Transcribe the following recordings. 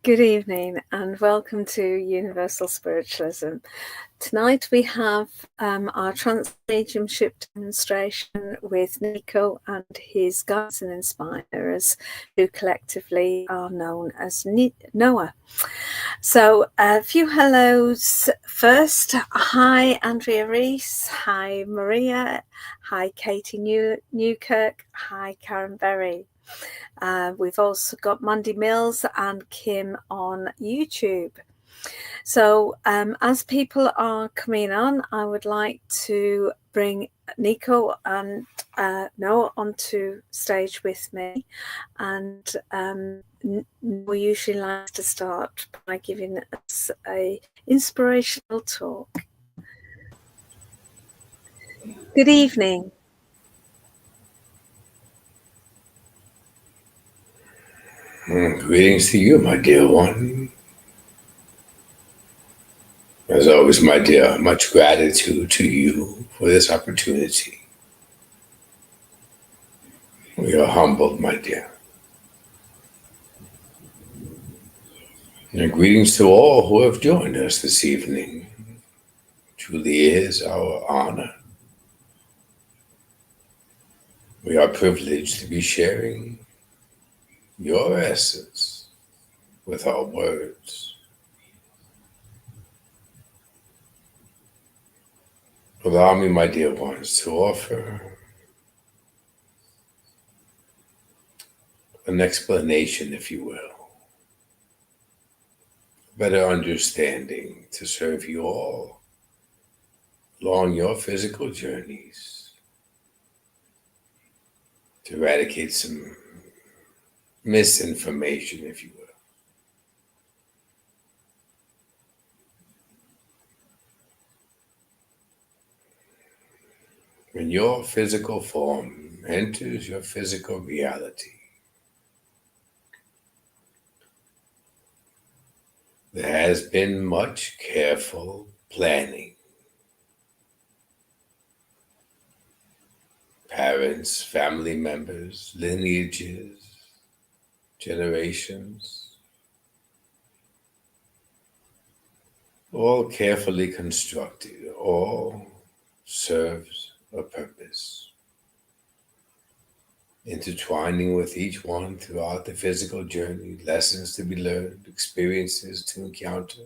Good evening and welcome to Universal Spiritualism. Tonight we have our trance mediumship demonstration with Nico and his guides and inspirers, who collectively are known as Noah. So a few hellos first. Hi Andrea Reese, hi Maria, hi Katie Newkirk, hi Karen Berry. We've also got Mandy Mills and Kim on YouTube. So as people are coming on, I would like to bring Nico and Noah onto stage with me. And we usually like to start by giving us an inspirational talk. Good evening. Greetings to you, my dear one. As always, my dear, much gratitude to you for this opportunity. We are humbled, my dear. And greetings to all who have joined us this evening. Truly is our honor. We are privileged to be sharing your essence with our words. Allow me, my dear ones, to offer an explanation, if you will, better understanding to serve you all along your physical journeys, to eradicate some misinformation, if you will. When your physical form enters your physical reality, there has been much careful planning. Parents, family members, lineages, generations, all carefully constructed, all serves a purpose. Intertwining with each one throughout the physical journey, lessons to be learned, experiences to encounter,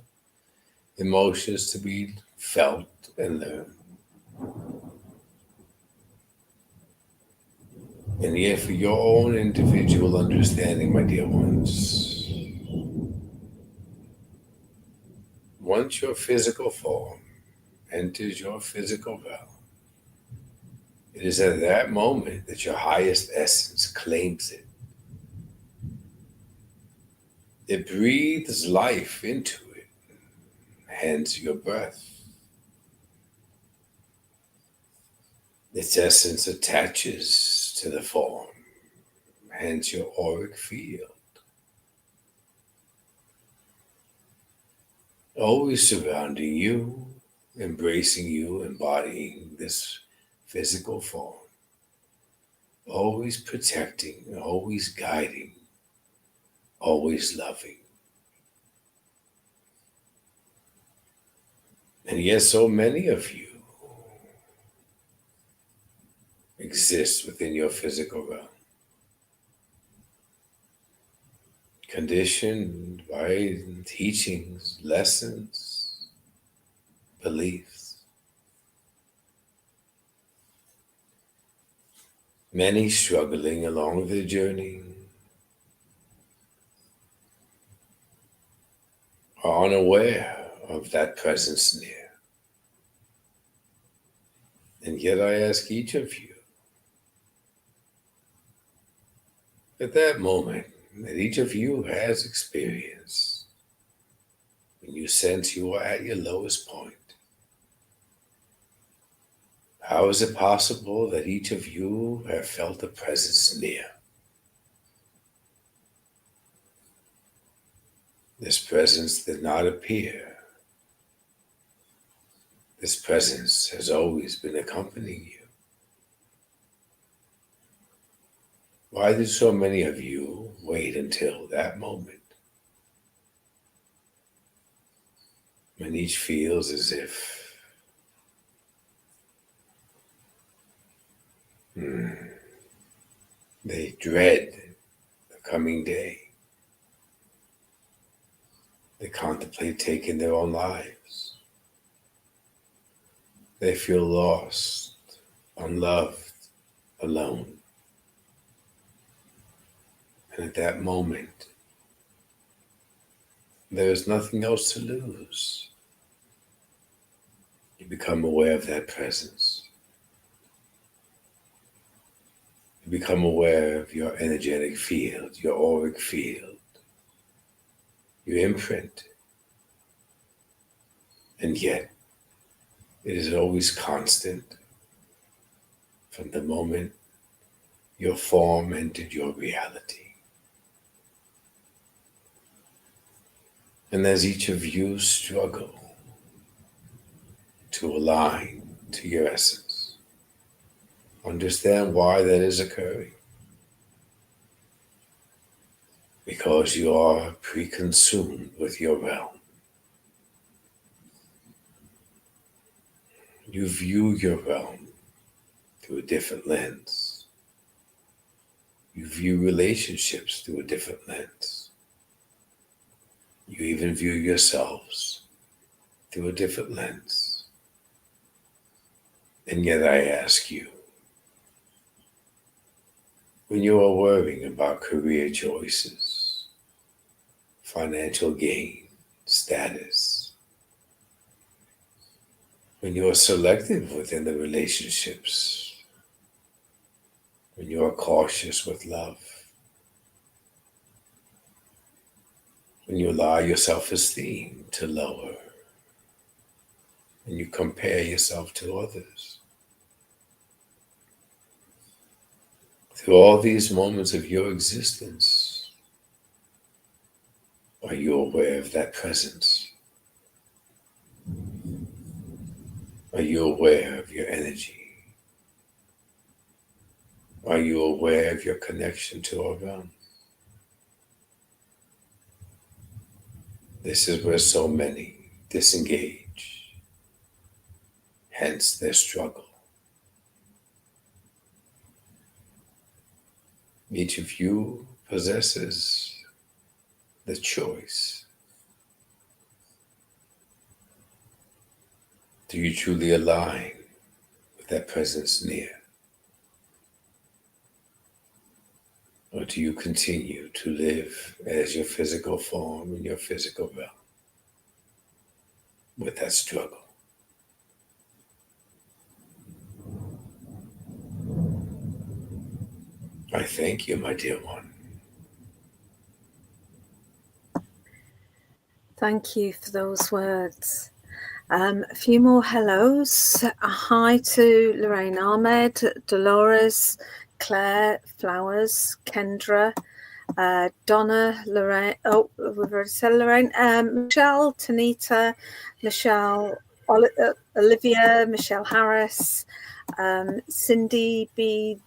emotions to be felt and learned. And yet, for your own individual understanding, my dear ones, once your physical form enters your physical realm, it is at that moment that your highest essence claims it. It breathes life into it, hence your breath. Its essence attaches to the form, hence your auric field. Always surrounding you, embracing you, embodying this physical form. Always protecting, always guiding, always loving. And yet so many of you exist within your physical realm, conditioned by teachings, lessons, beliefs. Many struggling along the journey are unaware of that presence near. And yet I ask each of you, at that moment that each of you has experienced, when you sense you are at your lowest point, how is it possible that each of you have felt a presence near? This presence did not appear. This presence has always been accompanying you. Why do so many of you wait until that moment? And each feels as if they dread the coming day. They contemplate taking their own lives. They feel lost, unloved, alone. And at that moment, there is nothing else to lose. You become aware of that presence. You become aware of your energetic field, your auric field, your imprint. And yet, it is always constant from the moment your form entered your reality. And as each of you struggle to align to your essence, understand why that is occurring. Because you are pre-consumed with your realm. You view your realm through a different lens. You view relationships through a different lens. You even view yourselves through a different lens. And yet I ask you, when you are worrying about career choices, financial gain, status, when you are selective within the relationships, when you are cautious with love, when you allow your self-esteem to lower, and you compare yourself to others, through all these moments of your existence, are you aware of that presence? Are you aware of your energy? Are you aware of your connection to our realm? This is where so many disengage, hence their struggle. Each of you possesses the choice. Do you truly align with that presence near? Or do you continue to live as your physical form in your physical realm with that struggle? I thank you, my dear one. Thank you for those words. A few more hellos. Hi to Lorraine Ahmed, Dolores, Claire, Flowers, Kendra, Donna, Lorraine. Oh, we've already said Lorraine. Michelle, Tanita, Michelle, Olivia, Michelle Harris, Cindy B.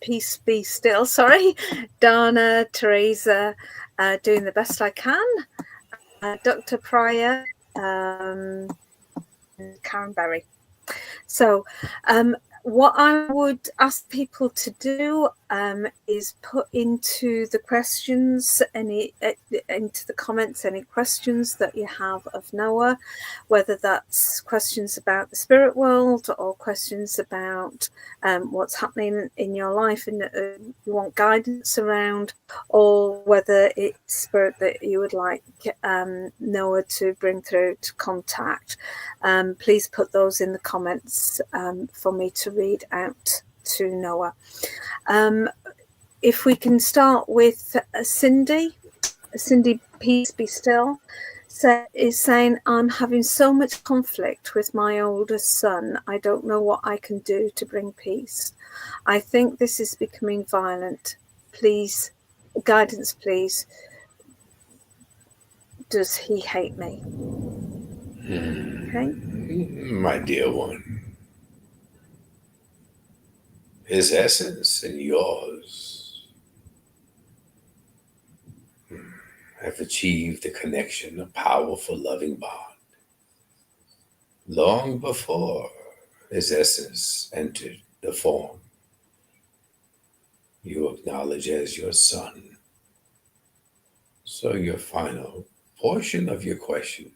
Peace be still. Sorry, Dana, Teresa, doing the best I can. Dr. Pryor, Karen Berry. So, what I would ask people to do is put into the questions into the comments any questions that you have of Noah, whether that's questions about the spirit world or questions about what's happening in your life and you want guidance around, or whether it's spirit that you would like Noah to bring through to contact. Please put those in the comments for me to read out to Noah. If we can start with Cindy, Peace Be Still, is saying, I'm having so much conflict with my oldest son. I don't know what I can do to bring peace. I think this is becoming violent. Please, guidance, please. Does he hate me? Okay. My dear one, his essence and yours have achieved a connection, a powerful, loving bond. long before his essence entered the form you acknowledge as your son. So your final portion of your question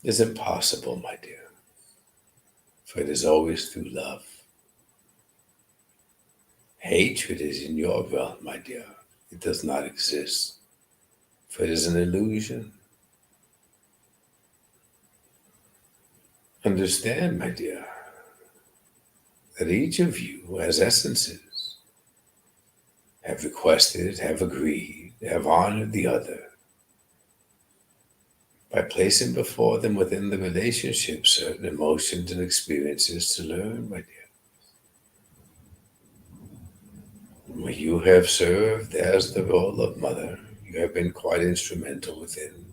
is impossible, my dear, for it is always through love. Hatred is in your realm, my dear. It does not exist, for it is an illusion. Understand, my dear, that each of you as essences have requested, have agreed, have honored the other by placing before them within the relationship certain emotions and experiences to learn, my dear. Where you have served as the role of mother, you have been quite instrumental within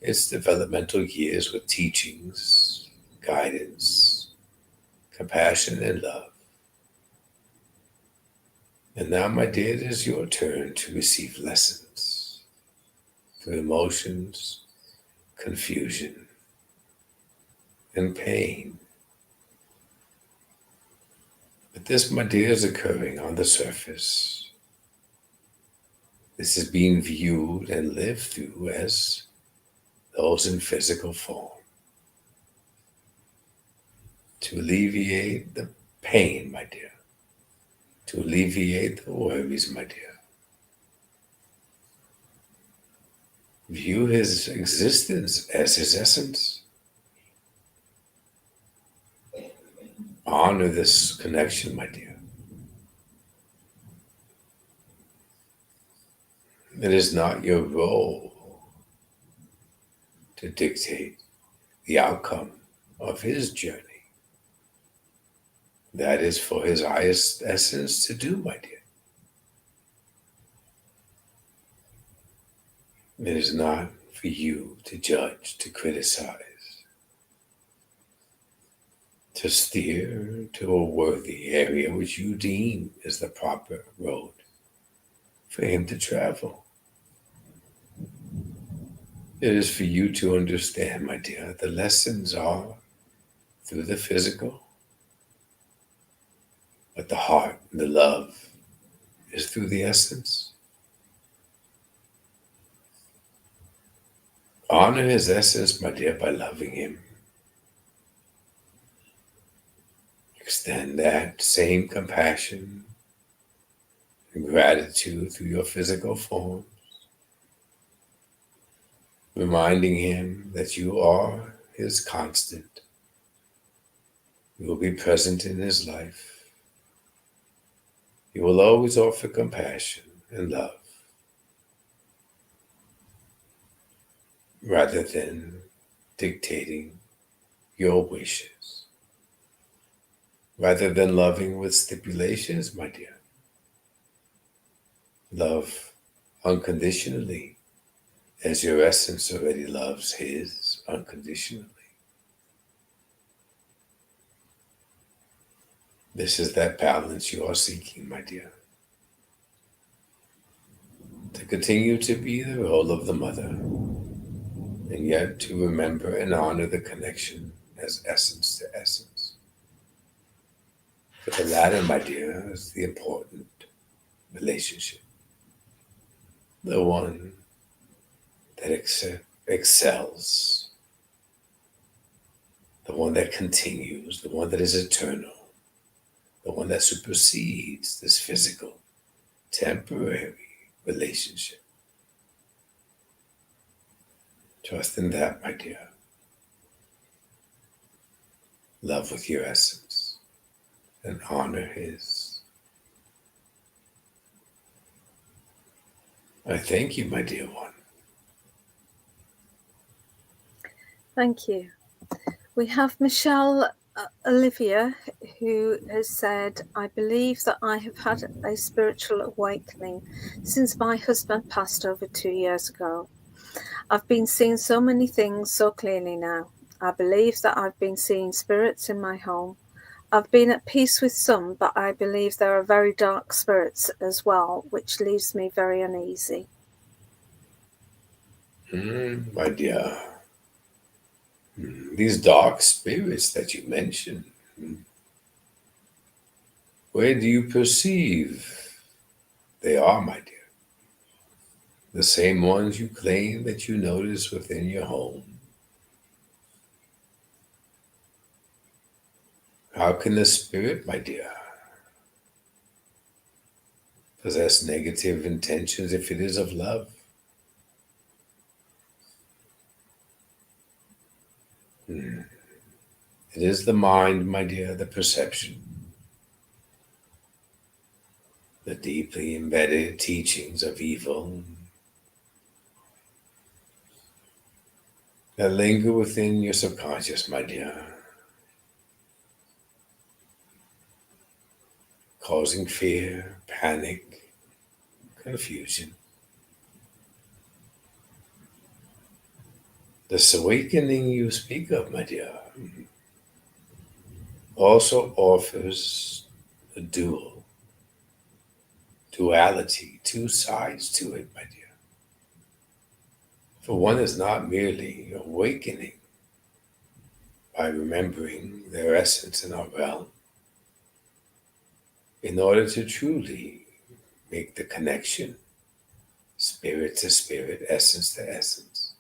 its developmental years with teachings, guidance, compassion, and love. And now, my dear, it is your turn to receive lessons through emotions, confusion, and pain. But this, my dear, is occurring on the surface. This is being viewed and lived through as those in physical form. To alleviate the pain, my dear. To alleviate the worries, my dear. View his existence as his essence. Honor this connection, my dear. It is not your role to dictate the outcome of his journey. That is for his highest essence to do, my dear. It is not for you to judge, to criticize, to steer to a worthy area which you deem is the proper road for him to travel. It is for you to understand, my dear, the lessons are through the physical, but the heart, the love, is through the essence. Honor his essence, my dear, by loving him. Extend that same compassion and gratitude through your physical form, reminding him that you are his constant. You will be present in his life. You will always offer compassion and love rather than dictating your wishes. Rather than loving with stipulations, my dear. Love unconditionally, as your essence already loves his unconditionally. This is that balance you are seeking, my dear. To continue to be the role of the mother, and yet to remember and honor the connection as essence to essence. But the latter, my dear, is the important relationship. The one that excels, the one that continues, the one that is eternal, the one that supersedes this physical, temporary relationship. Trust in that, my dear. Love with your essence and honor his. I thank you, my dear one. Thank you. We have Michelle Olivia, who has said, I believe that I have had a spiritual awakening since my husband passed over 2 years ago. I've been seeing so many things so clearly now. I believe that I've been seeing spirits in my home. I've been at peace with some, but I believe there are very dark spirits as well, which leaves me very uneasy. My dear, These dark spirits that you mentioned, where do you perceive they are, my dear? The same ones you claim that you notice within your home. How can the spirit, my dear, possess negative intentions if it is of love? It is the mind, my dear, the perception, the deeply embedded teachings of evil that linger within your subconscious, my dear, causing fear, panic, confusion. This awakening you speak of, my dear, also offers a duality, two sides to it, my dear. For one is not merely awakening by remembering their essence in our realm, in order to truly make the connection, spirit to spirit, essence to essence.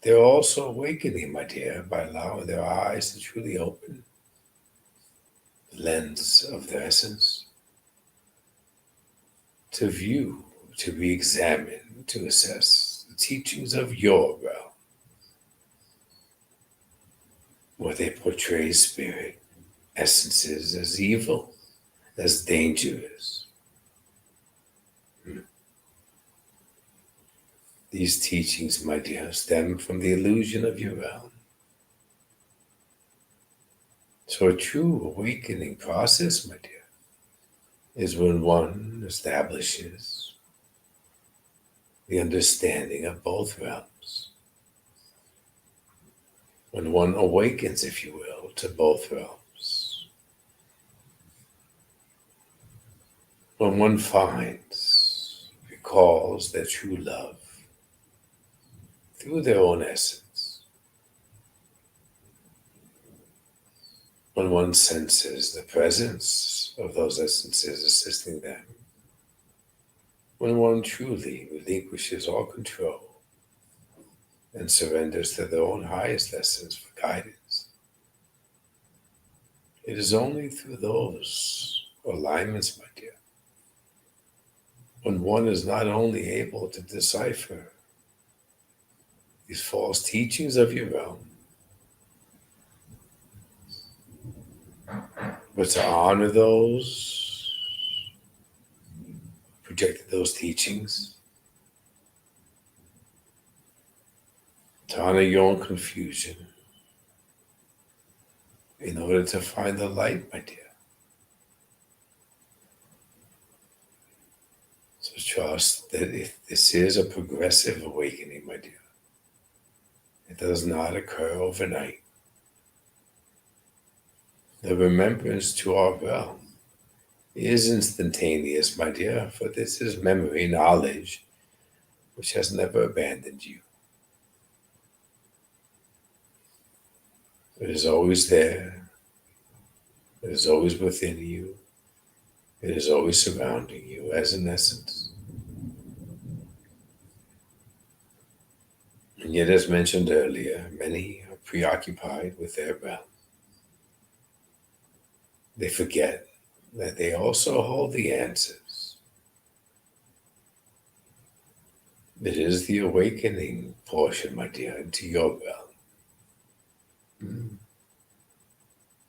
They're also awakening, my dear, by allowing their eyes to truly open the lens of their essence, to view, to re examine, to assess the teachings of your realm, where they portray spirit essences as evil, as dangerous. These teachings, my dear, stem from the illusion of your realm. So a true awakening process, my dear, is when one establishes the understanding of both realms. When one awakens, if you will, to both realms. When one recalls their true love through their own essence. When one senses the presence of those essences assisting them. When one truly relinquishes all control and surrenders to their own highest essence for guidance. It is only through those alignments, my dear, when one is not only able to decipher these false teachings of your realm, but to honor those, projected those teachings, to honor your own confusion, in order to find the light, my dear. So trust that if this is a progressive awakening, my dear, it does not occur overnight. The remembrance to our realm is instantaneous, my dear, for this is memory, knowledge, which has never abandoned you. It is always there. It is always within you. It is always surrounding you as an essence. And yet, as mentioned earlier, many are preoccupied with their realm. They forget that they also hold the answers. It is the awakening portion, my dear, into your realm,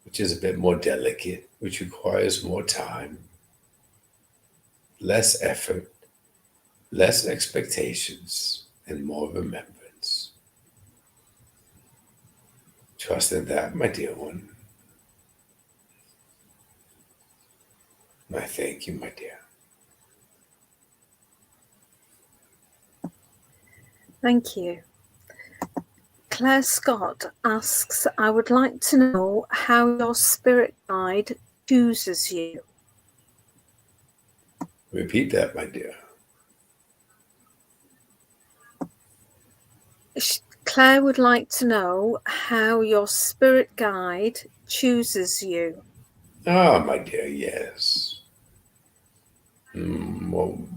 which is a bit more delicate, which requires more time, less effort, less expectations, and more remembrance. Trust in that, my dear one. I thank you, my dear. Thank you. Claire Scott asks, I would like to know how your spirit guide chooses you. Repeat that, my dear. Claire would like to know how your spirit guide chooses you. Ah, my dear, yes. Well,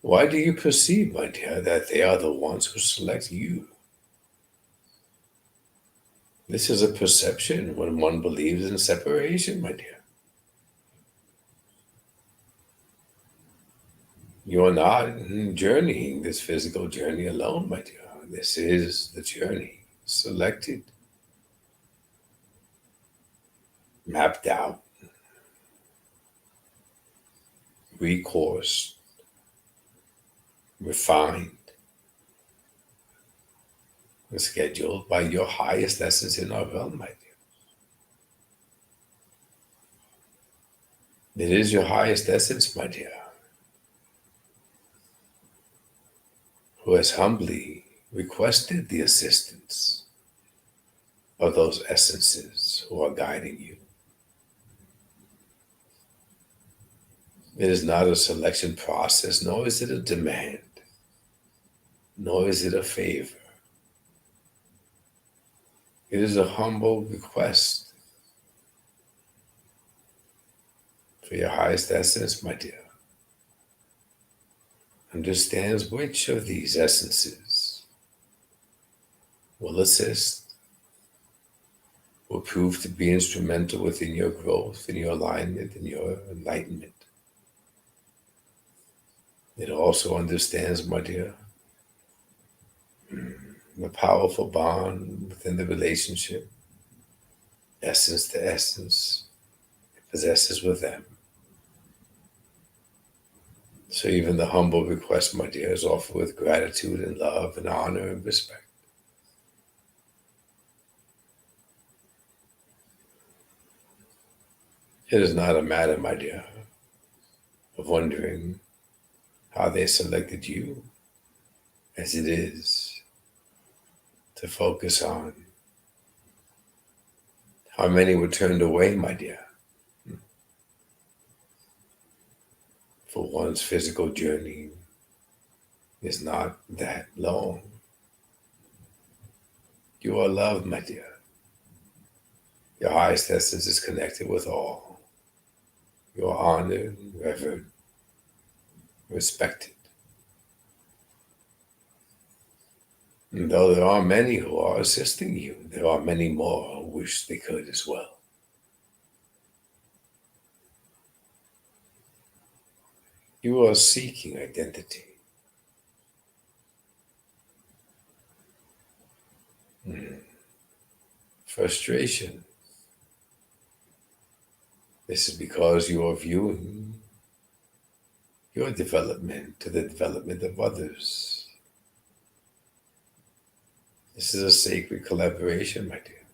why do you perceive, my dear, that they are the ones who select you? This is a perception when one believes in separation, my dear. You are not journeying this physical journey alone, my dear. This is the journey selected, mapped out, recourse, refined, and scheduled by your highest essence in our realm, my dear. It is your highest essence, my dear, who has humbly requested the assistance of those essences who are guiding you. It is not a selection process, nor is it a demand, nor is it a favor. It is a humble request for your highest essence, my dear. Understands which of these essences will assist, will prove to be instrumental within your growth, in your alignment, in your enlightenment. It also understands, my dear, the powerful bond within the relationship, essence to essence, it possesses with them. So even the humble request, my dear, is offered with gratitude and love and honor and respect. It is not a matter, my dear, of wondering how they selected you, as it is to focus on how many were turned away, my dear, for one's physical journey is not that long. You are loved, my dear. Your highest essence is connected with all. You are honored, revered, respected. And though there are many who are assisting you, there are many more who wish they could as well. You are seeking identity. Frustration. This is because you are viewing your development to the development of others. This is a sacred collaboration, my dear.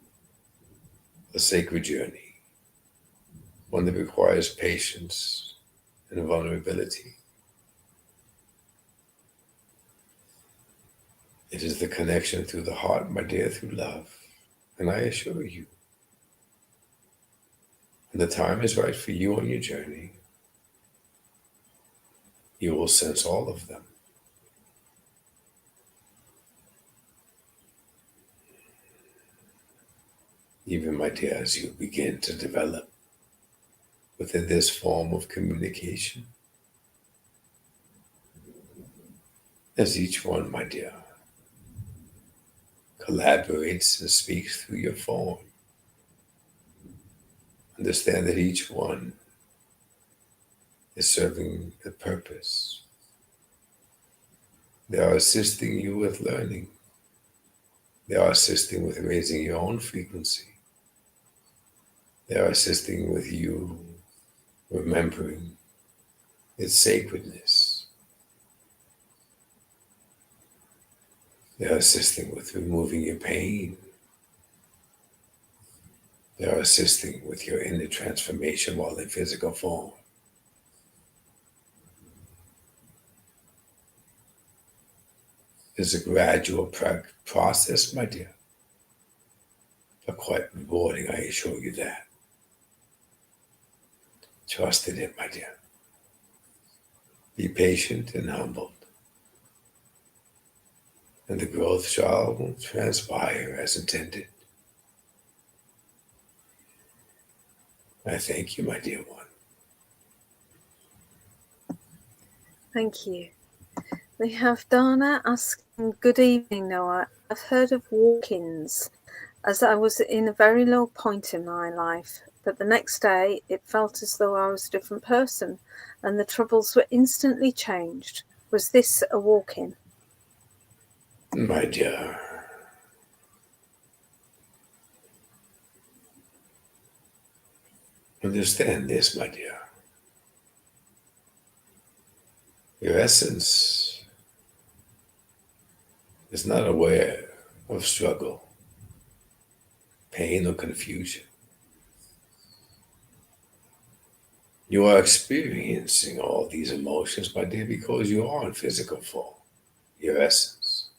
A sacred journey. One that requires patience and vulnerability. It is the connection through the heart, my dear, through love. And I assure you, when the time is right for you on your journey, you will sense all of them. Even, my dear, as you begin to develop within this form of communication, as each one, my dear, collaborates and speaks through your form, understand that each one is serving a purpose. They are assisting you with learning. They are assisting with raising your own frequency. They are assisting with you remembering its sacredness. They are assisting with removing your pain. They are assisting with your inner transformation while in physical form. It's a gradual process, my dear, but quite rewarding, I assure you that. Trust in it, my dear. Be patient and humbled. and the growth shall transpire as intended. I thank you, my dear one. Thank you. We have Dana asking, good evening, Noah. I've heard of walk-ins as I was in a very low point in my life, but the next day it felt as though I was a different person and the troubles were instantly changed. Was this a walk-in? My dear, understand this, my dear. Your essence is not aware of struggle, pain, or confusion. You are experiencing all these emotions, my dear, because you are in physical form. Your essence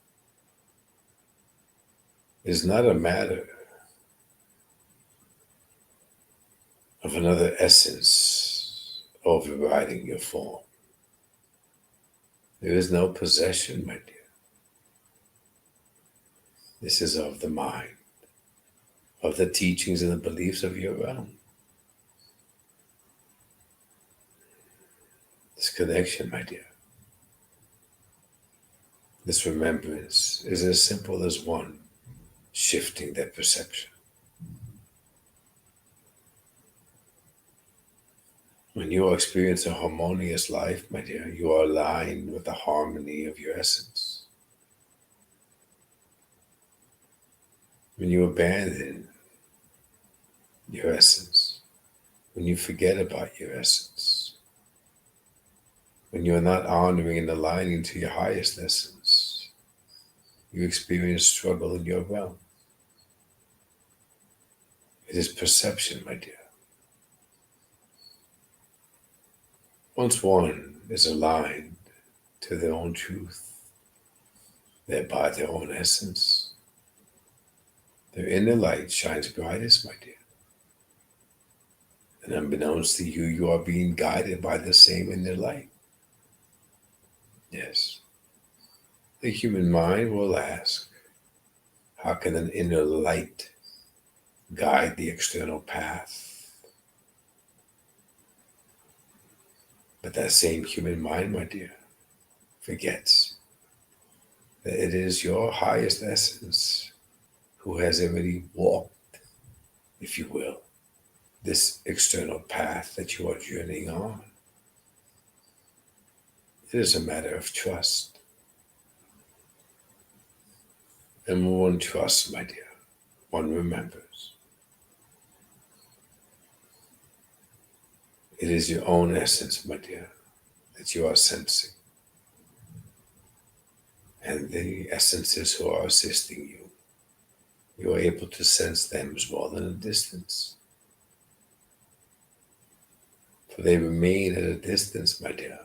is not a matter of another essence overriding your form. There is no possession, my dear. This is of the mind, of the teachings and the beliefs of your realm. This connection, my dear, this remembrance is as simple as one shifting that perception. When you experience a harmonious life, my dear, you are aligned with the harmony of your essence. When you abandon your essence, when you forget about your essence, when you are not honoring and aligning to your highest essence, you experience struggle in your realm. It is perception, my dear. Once one is aligned to their own truth, thereby their own essence, their inner light shines brightest, my dear. And unbeknownst to you, you are being guided by the same inner light. Yes. The human mind will ask, how can an inner light guide the external path? But that same human mind, my dear, forgets that it is your highest essence who has already walked, if you will, this external path that you are journeying on. It is a matter of trust. And when one trusts, my dear, one remembers. It is your own essence, my dear, that you are sensing. And the essences who are assisting you, you are able to sense them as well in a distance. For they remain at a distance, my dear,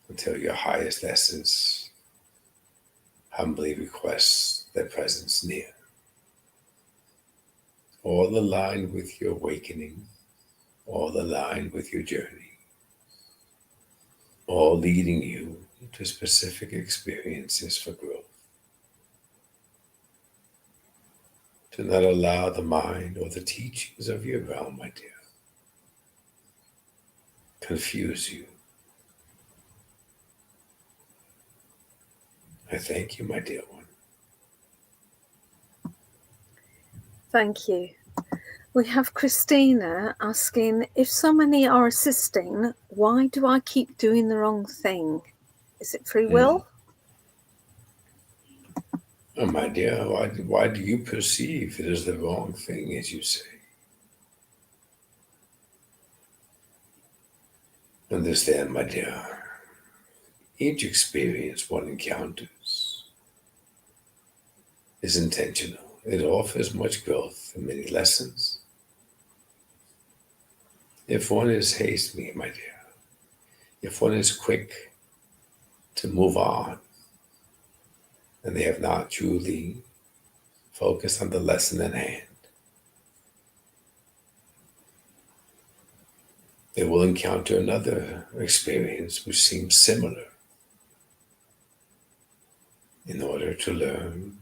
until your highest essence humbly requests their presence near. All aligned with your awakening, all aligned with your journey, all leading you to specific experiences for growth. Do not allow the mind or the teachings of your realm, my dear, confuse you. I thank you, my dear one. Thank you. We have Christina asking, if so many are assisting, why do I keep doing the wrong thing? Is it free will? Oh, my dear, why do you perceive it as the wrong thing, as you say? Understand, my dear, each experience one encounters is intentional. It offers much growth and many lessons. If one is hasty, my dear, if one is quick to move on, and they have not truly focused on the lesson at hand, they will encounter another experience which seems similar. in order to learn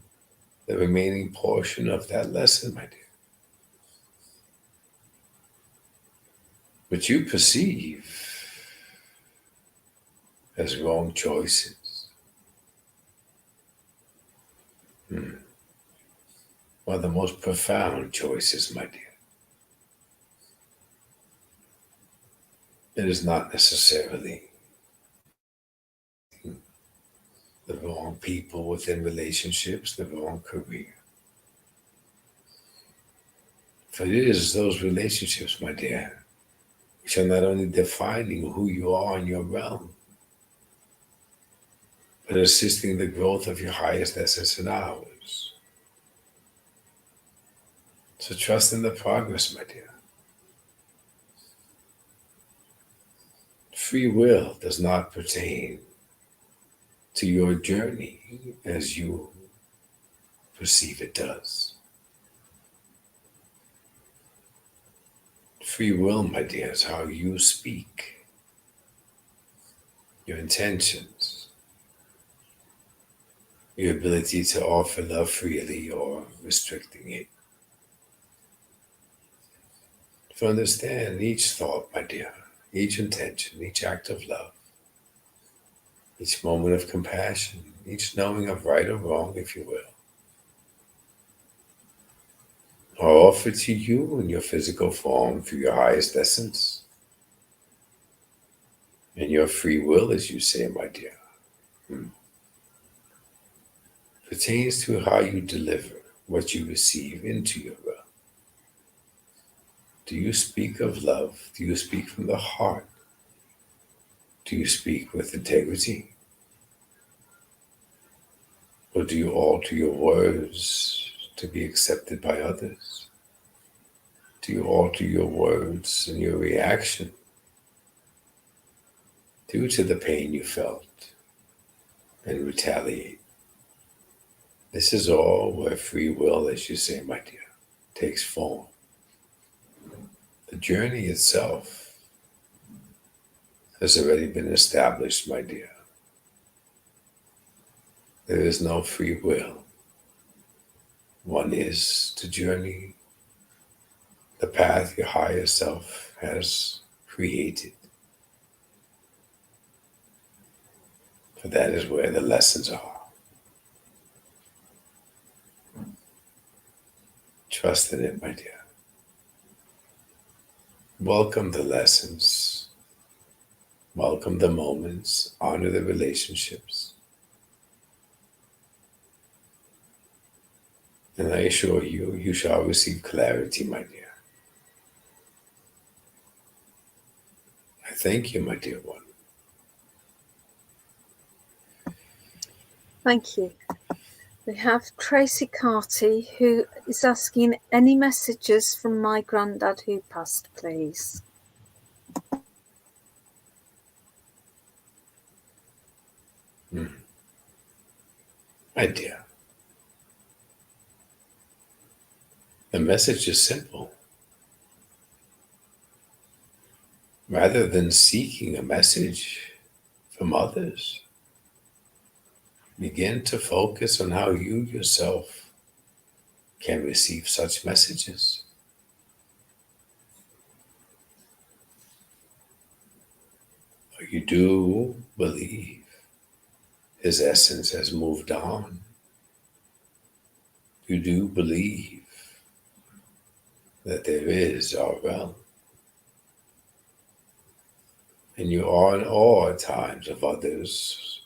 the remaining portion of that lesson, my dear. Which you perceive as wrong choices. One of the most profound choices, my dear. It is not necessarily the wrong people within relationships, the wrong career. For it is those relationships, my dear, which are not only defining who you are in your realm, but assisting the growth of your highest essence and ours. So trust in the progress, my dear. Free will does not pertain to your journey as you perceive it does. Free will, my dear, is how you speak, your intentions, your ability to offer love freely or restricting it. To understand each thought, my dear, each intention, each act of love, each moment of compassion, each knowing of right or wrong, if you will, are offered to you in your physical form through your highest essence and your free will, as you say, my dear, pertains to how you deliver what you receive into your realm. Do you speak of love? Do you speak from the heart? Do you speak with integrity? Or do you alter your words to be accepted by others? Do you alter your words and your reaction due to the pain you felt and retaliate? This is all where free will, as you say, my dear, takes form. The journey itself has already been established, my dear. There is no free will. One is to journey the path your higher self has created. For that is where the lessons are. Trust in it, my dear. Welcome the lessons. Welcome the moments. Honor the relationships. And I assure you, you shall receive clarity, my dear. I thank you, my dear one. Thank you. We have Tracy Carty, who is asking any messages from my granddad who passed, please. My dear, the message is simple. Rather than seeking a message from others, begin to focus on how you yourself can receive such messages. For you do believe his essence has moved on. You do believe that there is our realm. And you are in awe at times of others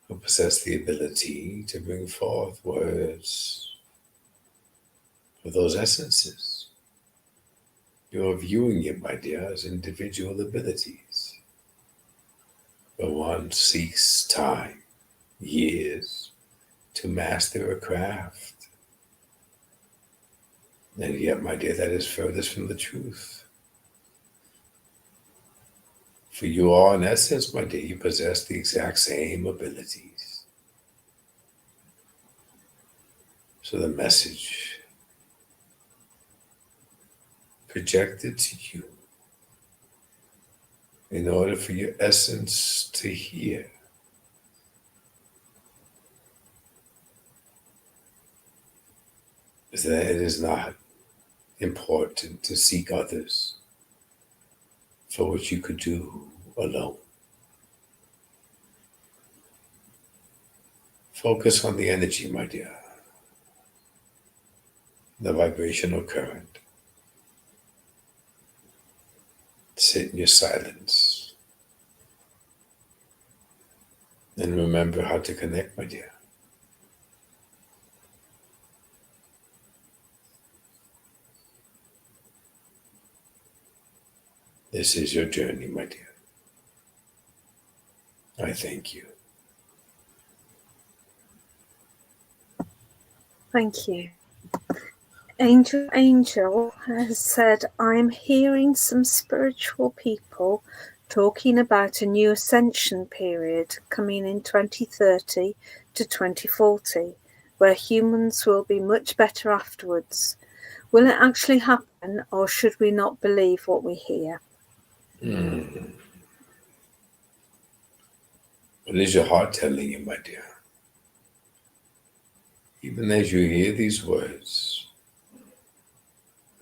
who possess the ability to bring forth words for those essences. You are viewing it, my dear, as individual abilities. But one seeks time, years, to master a craft. And yet, my dear, that is furthest from the truth. For you are, in essence, my dear, you possess the exact same abilities. So the message projected to you in order for your essence to hear is that it is not important to seek others for what you could do alone. Focus on the energy, my dear, the vibrational current. Sit in your silence and remember how to connect, my dear. This is your journey, my dear. I thank you. Thank you. Angel has said, I'm hearing some spiritual people talking about a new ascension period coming in 2030 to 2040, where humans will be much better afterwards. Will it actually happen, or should we not believe what we hear? What is your heart telling you, my dear? Even as you hear these words,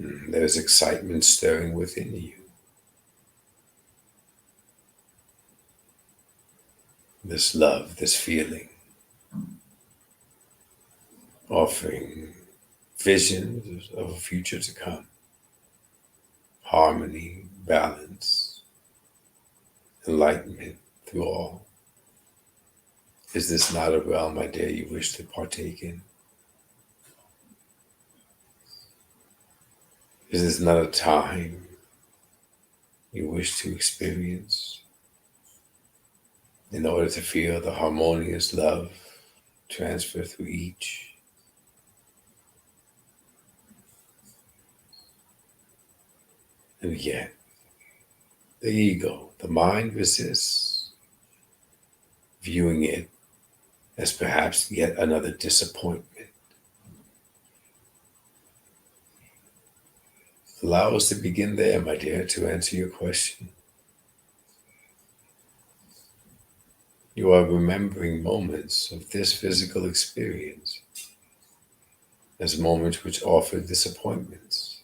there's excitement stirring within you. This love, this feeling, offering visions of a future to come, harmony, balance, enlightenment through all. Is this not a realm, my dear, you wish to partake in? Is this not a time you wish to experience in order to feel the harmonious love transfer through each? And yet, the ego, the mind resists, viewing it as perhaps yet another disappointment. Allow us to begin there, my dear, to answer your question. You are remembering moments of this physical experience as moments which offer disappointments.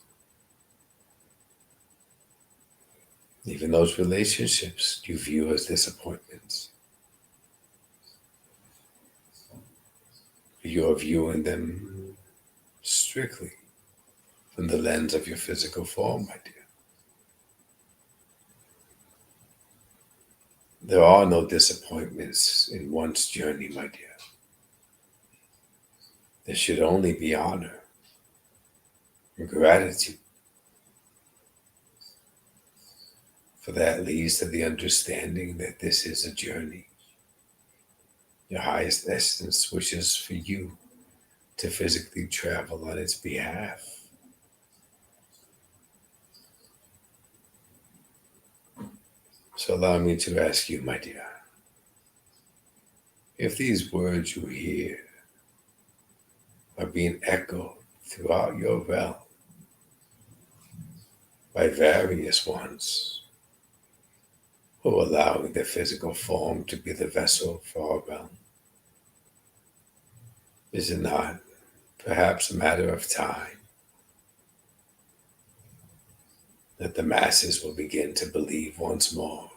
Even those relationships you view as disappointments. You are viewing them strictly from the lens of your physical form, my dear. There are no disappointments in one's journey, my dear. There should only be honor and gratitude. For that leads to the understanding that this is a journey. Your highest essence wishes for you to physically travel on its behalf. So allow me to ask you, my dear, if these words you hear are being echoed throughout your realm by various ones who are allowing their physical form to be the vessel for our realm, is it not perhaps a matter of time that the masses will begin to believe once more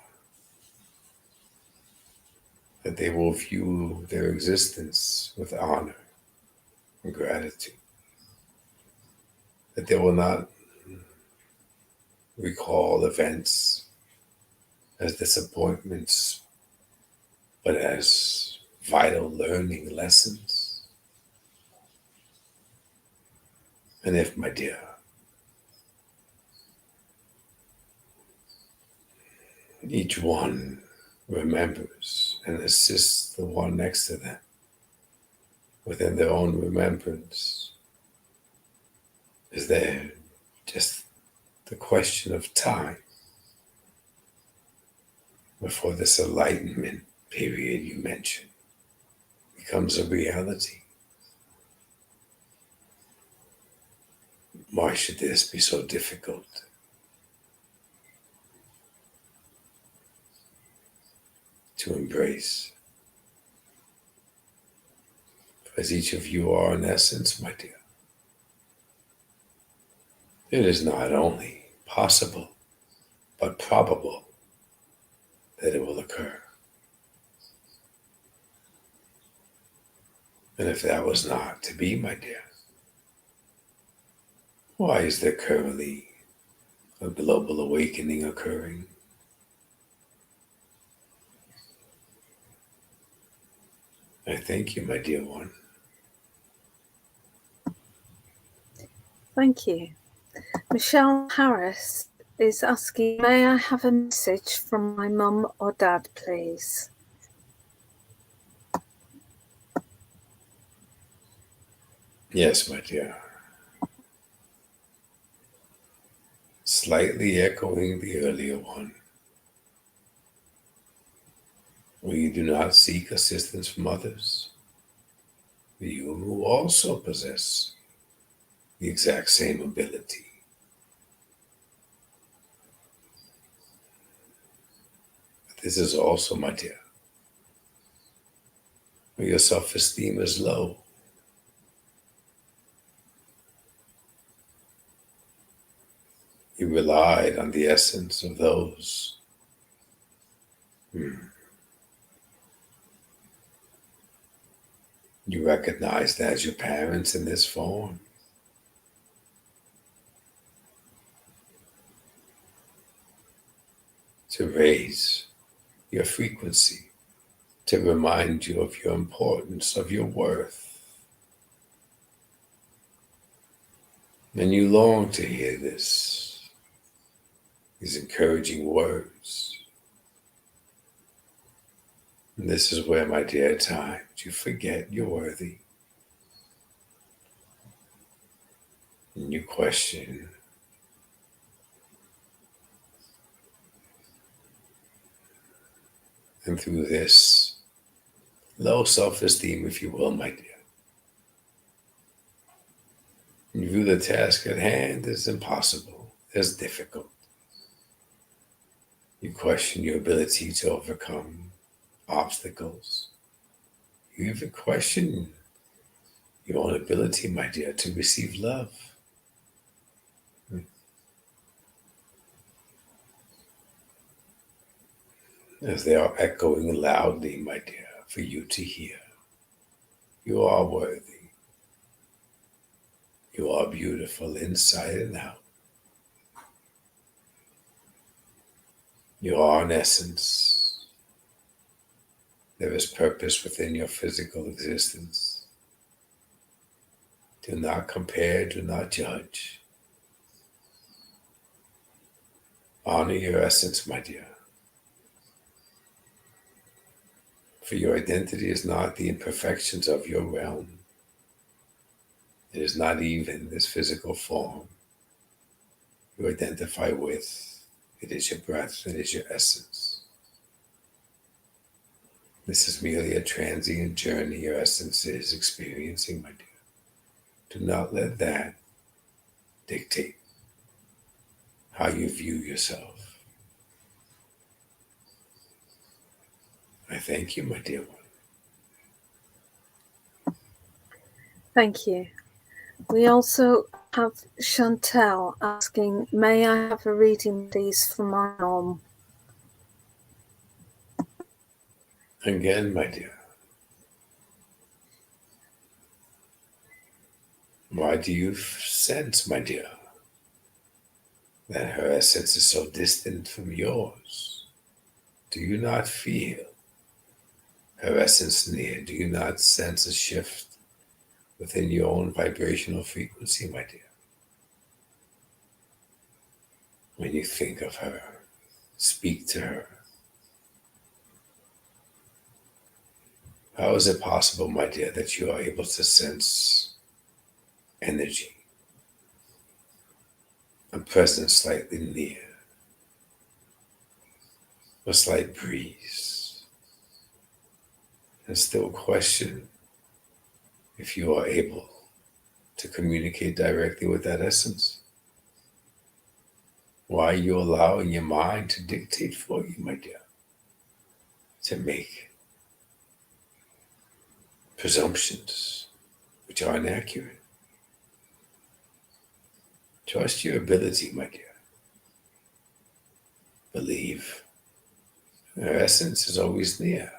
that they will view their existence with honor and gratitude, that they will not recall events as disappointments, but as vital learning lessons? And if, my dear, each one remembers and assists the one next to them within their own remembrance, is there just the question of time before this enlightenment period you mentioned becomes a reality? Why should this be so difficult? To embrace, as each of you are in essence, my dear, It is not only possible, but probable that it will occur. And if that was not to be, my dear, why is there currently a global awakening occurring? I thank you, my dear one. Thank you. Michelle Harris is asking, may I have a message from my mum or dad, please? Yes, my dear. Slightly echoing the earlier one. We do not seek assistance from others. You who also possess the exact same ability. This is also, my dear, where your self-esteem is low. You relied on the essence of those you recognized as your parents in this form. To raise your frequency, to remind you of your importance, of your worth. And you long to hear these encouraging words. And this is where, my dear, at times you forget you're worthy. And you question. And through this low self-esteem, if you will, my dear, you view the task at hand as impossible, as difficult. You question your ability to overcome obstacles. You even question your own ability, my dear, to receive love. As they are echoing loudly, my dear, for you to hear. You are worthy. You are beautiful inside and out. You are in essence. There is purpose within your physical existence. Do not compare, do not judge. Honor your essence, my dear. For your identity is not the imperfections of your realm. It is not even this physical form you identify with. It is your breath, it is your essence. This is merely a transient journey your essence is experiencing, my dear. Do not let that dictate how you view yourself. I thank you, my dear one. Thank you. We also have Chantel asking, may I have a reading, please, for my mom? Again, my dear, why do you sense, my dear, that her essence is so distant from yours? Do you not feel her essence near? Do you not sense a shift within your own vibrational frequency, my dear? When you think of her, speak to her. How is it possible, my dear, that you are able to sense energy, a presence slightly near, a slight breeze, and still question if you are able to communicate directly with that essence? Why are you allowing your mind to dictate for you, my dear? To make presumptions which are inaccurate. Trust your ability, my dear. Believe your essence is always near,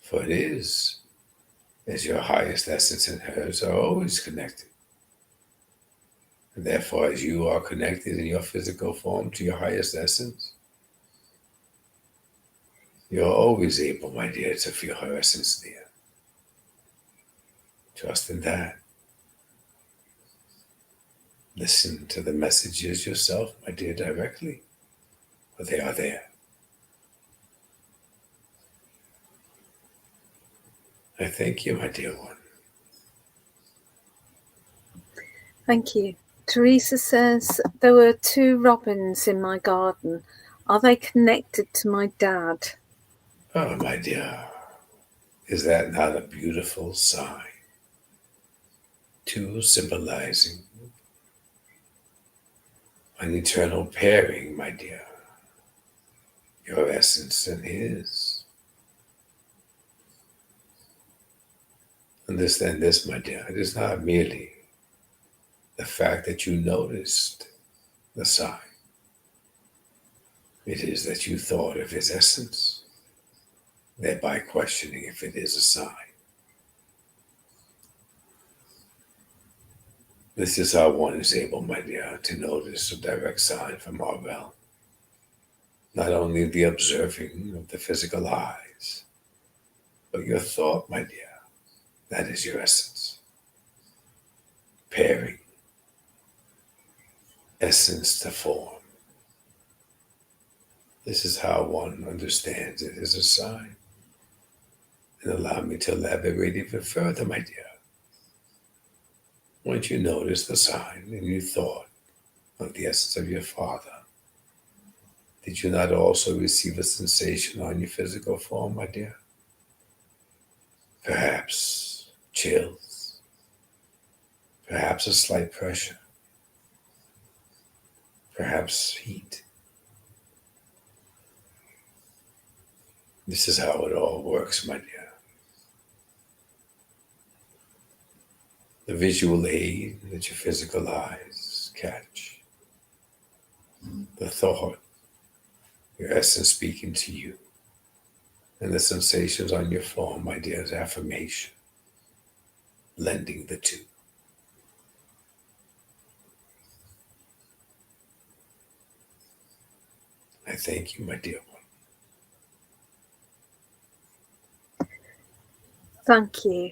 for it is, as your highest essence and hers are always connected. And therefore, as you are connected in your physical form to your highest essence, you're always able, my dear, to feel her essence near. Trust in that. Listen to the messages yourself, my dear, directly, for they are there. I thank you, my dear one. Thank you. Teresa says, there were 2 robins in my garden. Are they connected to my dad? Oh, my dear, is that not a beautiful sign? 2 symbolizing an eternal pairing, my dear. Your essence and his. Understand this, my dear. It is not merely the fact that you noticed the sign. It is that you thought of his essence, thereby questioning if it is a sign. This is how one is able, my dear, to notice a direct sign from our realm. Not only the observing of the physical eyes, but your thought, my dear. That is your essence. Pairing essence to form. This is how one understands it as a sign. And allow me to elaborate even further, my dear. Once you notice the sign and you thought of the essence of your father, did you not also receive a sensation on your physical form, my dear? Perhaps chills, perhaps a slight pressure, perhaps heat. This is how it all works, my dear. The visual aid that your physical eyes catch, the thought, your essence speaking to you, and the sensations on your form, my dear, is affirmation, blending the two. I thank you, my dear one. Thank you.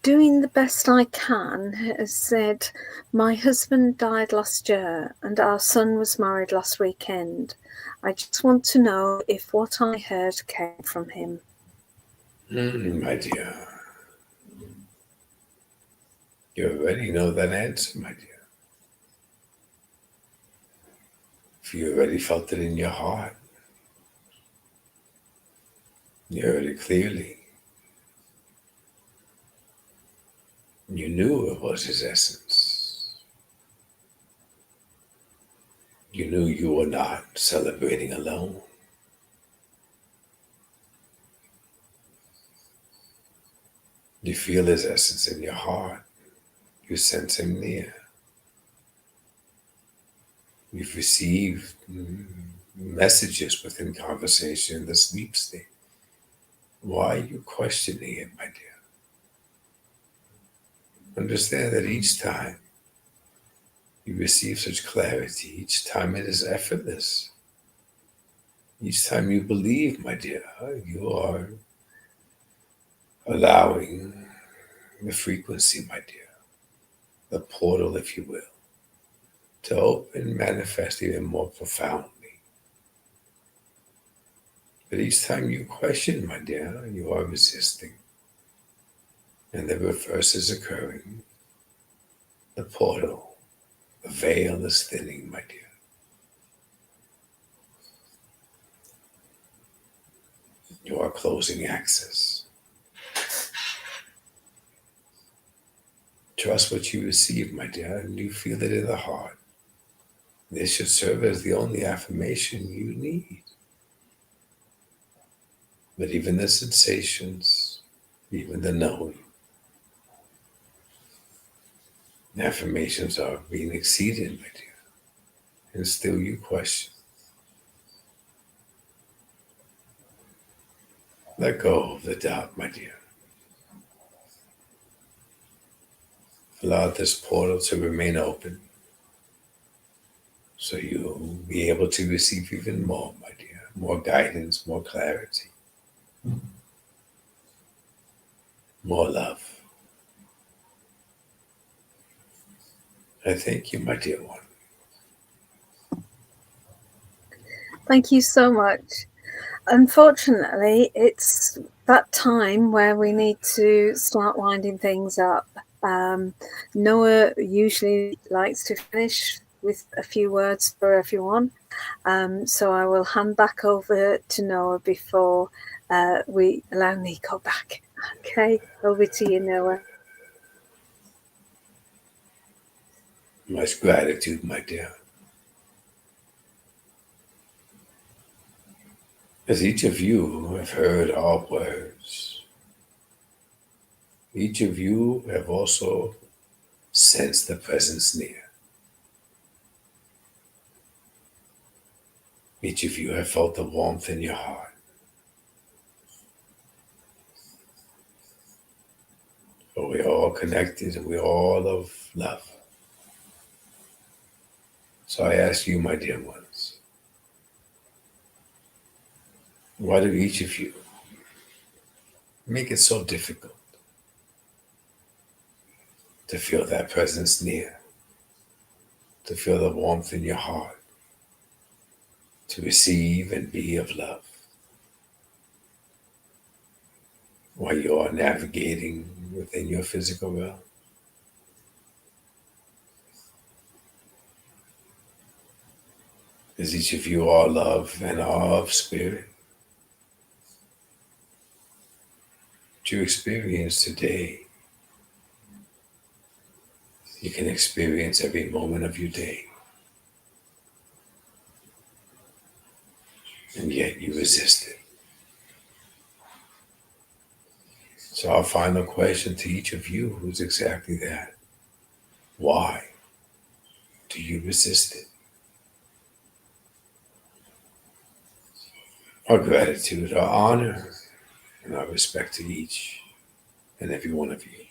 Doing the best I can has said, my husband died last year and our son was married last weekend. I just want to know if what I heard came from him. My dear, you already know that answer, my dear. If you already felt it in your heart, you heard it clearly. You knew it was his essence. You knew you were not celebrating alone. You feel his essence in your heart. You sense him near. You've received messages within conversation in the sleep state. Why are you questioning it, my dear? Understand that each time you receive such clarity, each time it is effortless. Each time you believe, my dear, you are allowing the frequency, my dear, the portal, if you will, to open, manifest even more profoundly. But each time you question, my dear, you are resisting. And the reverse is occurring. The portal, the veil is thinning, my dear. You are closing access. Trust what you receive, my dear, and you feel it in the heart. This should serve as the only affirmation you need. But even the sensations, even the knowing, Affirmations are being exceeded, my dear. And still you question. Let go of the doubt, my dear. Allow this portal to remain open so you'll be able to receive even more, my dear. More guidance, more clarity, more love. I thank you, my dear one. Thank you so much. Unfortunately, it's that time where we need to start winding things up. Noah usually likes to finish with a few words for everyone. So I will hand back over to Noah before we allow Nico back. Okay, over to you, Noah. Much gratitude, my dear. As each of you have heard our words, each of you have also sensed the presence near. Each of you have felt the warmth in your heart. For we're all connected and we're all of love. So I ask you, my dear ones, why do each of you make it so difficult to feel that presence near, to feel the warmth in your heart, to receive and be of love, while you are navigating within your physical realm? As each of you are love and are of spirit, to experience today, you can experience every moment of your day. And yet you resist it. So our final question to each of you is exactly that. Why do you resist it? Our gratitude, our honor, and our respect to each and every one of you.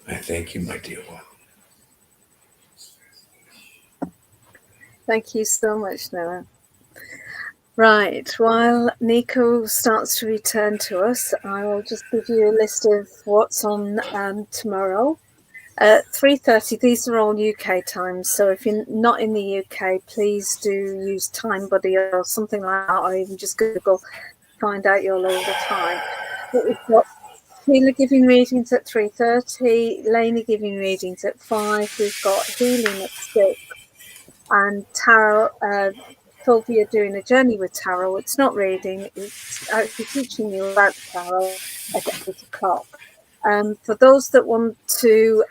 I thank you, my dear one. Thank you so much, Noah. Right, while Nico starts to return to us, I will just give you a list of what's on tomorrow. At 3:30, these are all UK times, so if you're not in the UK, please do use TimeBuddy or something like that, or even just Google, find out your local time. But we've got Sheila giving readings at 3:30, Lainey giving readings at 5, we've got healing at 6, and tarot, Sylvia doing a journey with tarot. It's not reading, it's actually teaching you about tarot at 8 o'clock. For those that want to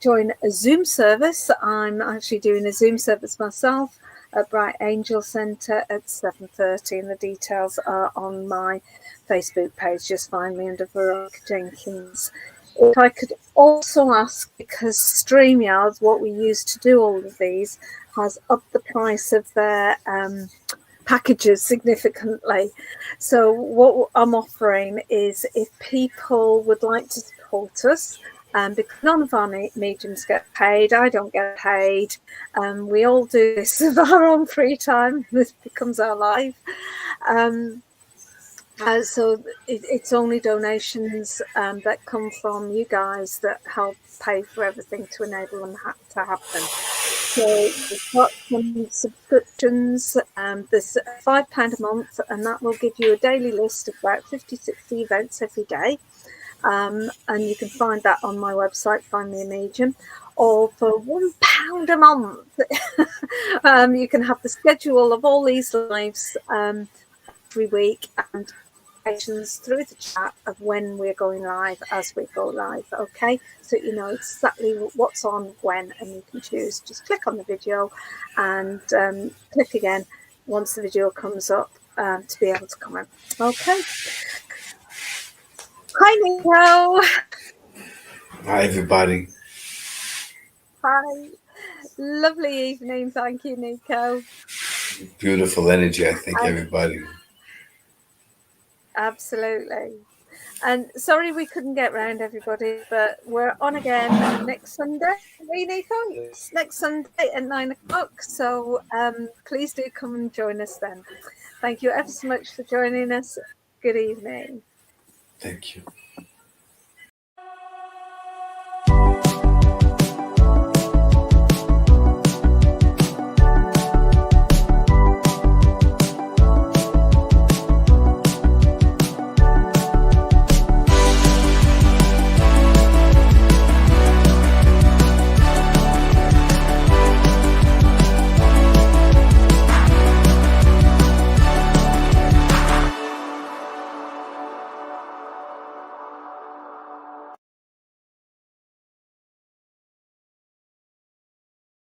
join a Zoom service, I'm actually doing a Zoom service myself at Bright Angel Centre at 7:30, and the details are on my Facebook page. Just find me under Veronica Jenkins. If I could also ask, because StreamYard, what we use to do all of these, has upped the price of their packages significantly. So what I'm offering is, if people would like to support us, because none of our mediums get paid, I don't get paid, we all do this of our own free time. This becomes our life. So it's only donations that come from you guys that help pay for everything to enable them to happen. So we've got some subscriptions. There's £5 a month, and that will give you a daily list of about 50, 60 events every day. And you can find that on my website, Find Me a Medium. Or for £1 a month, you can have the schedule of all these lives every week, and through the chat of when we're going live as we go live. Okay, so you know exactly what's on when, and you can choose. Just click on the video and click again once the video comes up to be able to comment. Okay, Hi, Nico. Hi, everybody. Hi. Lovely evening. Thank you, Nico. Beautiful energy, I think, And everybody. absolutely. And sorry we couldn't get round everybody, but we're on again next Sunday. Hey, Nico? Yes, next Sunday at 9:00. So please do come and join us then. Thank you ever so much for joining us. Good evening. Thank you.